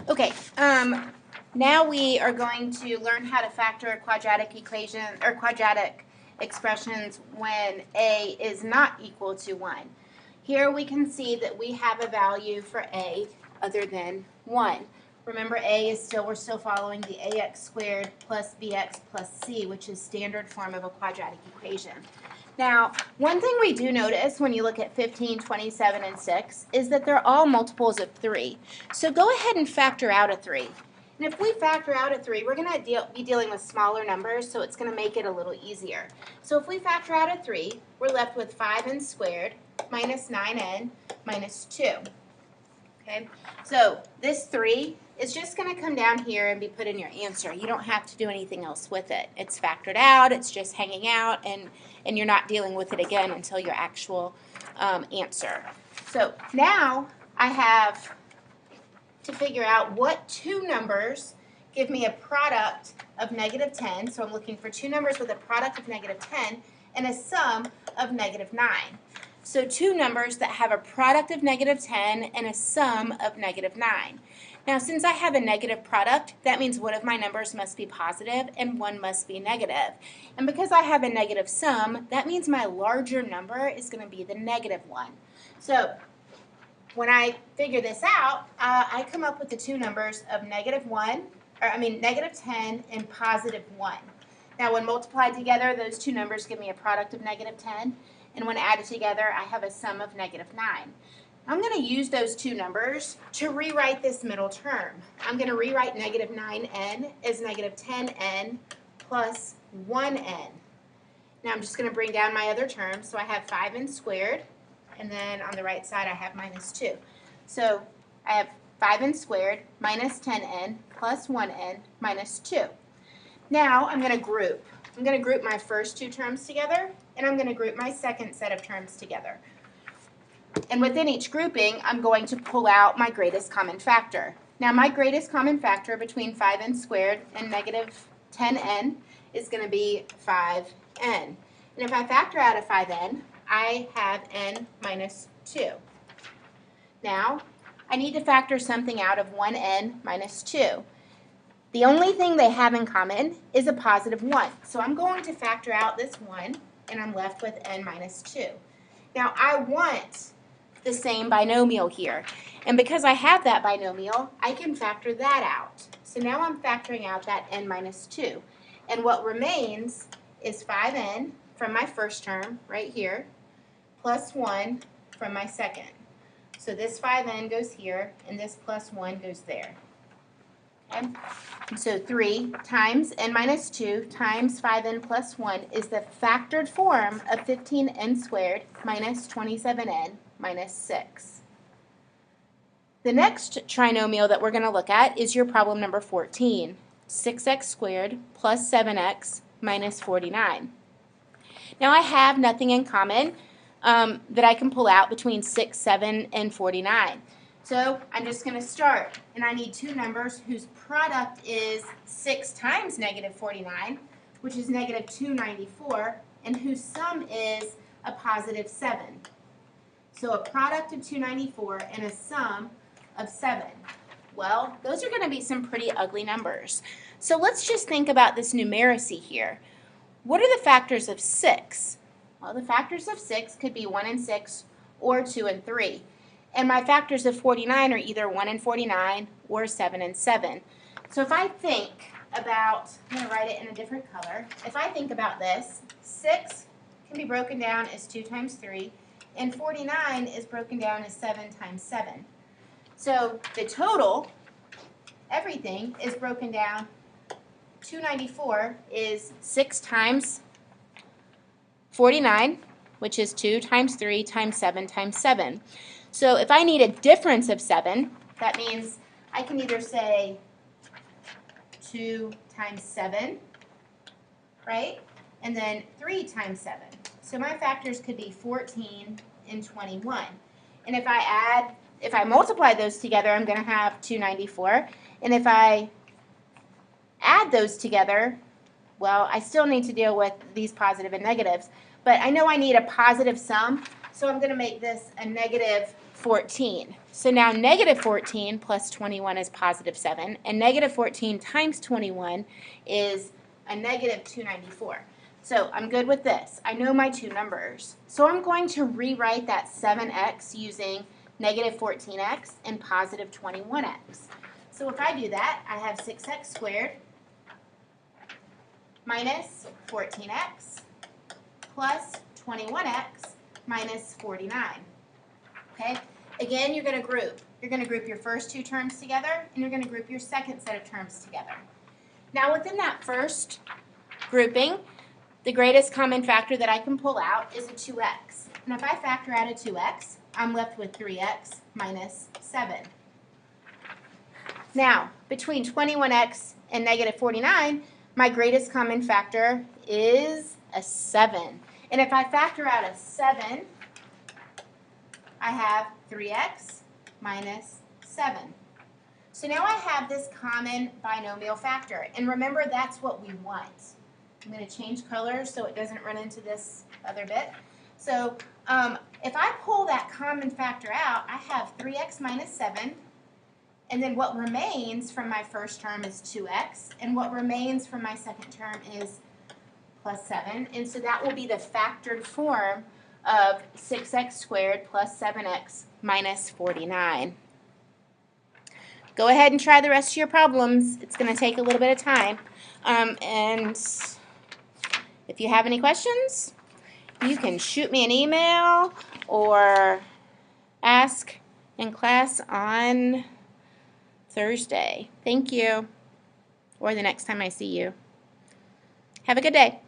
Okay, now we are going to learn how to factor quadratic equation or quadratic expressions when a is not equal to 1. Here we can see that we have a value for a other than 1. Remember, we're still following the ax squared plus bx plus c, which is standard form of a quadratic equation. Now, one thing we do notice when you look at 15, 27, and 6 is that they're all multiples of 3. So go ahead and factor out a 3. And if we factor out a 3, we're going to be dealing with smaller numbers, so it's going to make it a little easier. So if we factor out a 3, we're left with 5n squared minus 9n minus 2. Okay, so this 3 is just going to come down here and be put in your answer. You don't have to do anything else with it. It's factored out, it's just hanging out, and you're not dealing with it again until your actual answer. So now I have to figure out what two numbers give me a product of negative 10. So I'm looking for two numbers with a product of negative 10 and a sum of negative 9. So two numbers that have a product of negative 10 and a sum of negative 9. Now, since I have a negative product, that means one of my numbers must be positive and one must be negative. And because I have a negative sum, that means my larger number is going to be the negative one. So when I figure this out, I come up with the two numbers of negative 10 and positive 1. Now, when multiplied together, those two numbers give me a product of negative 10. And when added together, I have a sum of negative 9. I'm going to use those two numbers to rewrite this middle term. I'm going to rewrite negative 9n as negative 10n plus 1n. Now I'm just going to bring down my other terms. So I have 5n squared, and then on the right side I have minus 2. So I have 5n squared minus 10n plus 1n minus 2. Now I'm going to group. I'm going to group my first two terms together, and I'm going to group my second set of terms together. And within each grouping, I'm going to pull out my greatest common factor. Now, my greatest common factor between 5n squared and negative 10n is going to be 5n. And if I factor out a 5n, I have n minus 2. Now, I need to factor something out of 1n minus 2. The only thing they have in common is a positive 1. So I'm going to factor out this 1, and I'm left with n minus 2. Now, I want the same binomial here. And because I have that binomial, I can factor that out. So now I'm factoring out that n minus 2. And what remains is 5n from my first term, right here, plus 1 from my second. So this 5n goes here, and this plus 1 goes there. Okay? So 3 times n minus 2 times 5n plus 1 is the factored form of 15n squared minus 27n minus 6. The next trinomial that we're going to look at is your problem number 14, 6x squared plus 7x minus 49. Now I have nothing in common that I can pull out between 6, 7, and 49. So I'm just going to start, and I need two numbers whose product is 6 times negative 49, which is negative 294, and whose sum is a positive 7. So a product of 294 and a sum of 7. Well, those are going to be some pretty ugly numbers. So let's just think about this numeracy here. What are the factors of 6? Well, the factors of 6 could be 1 and 6 or 2 and 3. And my factors of 49 are either 1 and 49 or 7 and 7. So if I think about, I'm going to write it in a different color. If I think about this, 6 can be broken down as 2 times 3, and 49 is broken down as 7 times 7. So the total, everything, is broken down. 294 is 6 times 49, which is 2 times 3 times 7 times 7. So if I need a difference of 7, that means I can either say 2 times 7, right? And then 3 times 7. So my factors could be 14 and 21. And if I multiply those together, I'm going to have 294. And if I add those together, well, I still need to deal with these positive and negatives. But I know I need a positive sum, so I'm going to make this a negative 14. So now negative 14 plus 21 is positive 7, and negative 14 times 21 is a negative 294. So I'm good with this. I know my two numbers. So I'm going to rewrite that 7x using negative 14x and positive 21x. So if I do that, I have 6x squared minus 14x plus 21x minus 49. Okay? Again, you're going to group. You're going to group your first two terms together, and you're going to group your second set of terms together. Now, within that first grouping, the greatest common factor that I can pull out is a 2x. And if I factor out a 2x, I'm left with 3x minus 7. Now, between 21x and negative 49, my greatest common factor is a 7. And if I factor out a 7, I have 3x minus 7. So now I have this common binomial factor. And remember, that's what we want. I'm going to change colors so it doesn't run into this other bit. So if I pull that common factor out, I have 3x minus 7. And then what remains from my first term is 2x. And what remains from my second term is plus 7. And so that will be the factored form of 6x squared plus 7x minus 49. Go ahead and try the rest of your problems. It's going to take a little bit of time. And if you have any questions, you can shoot me an email or ask in class on Thursday. Thank you. Or the next time I see you. Have a good day.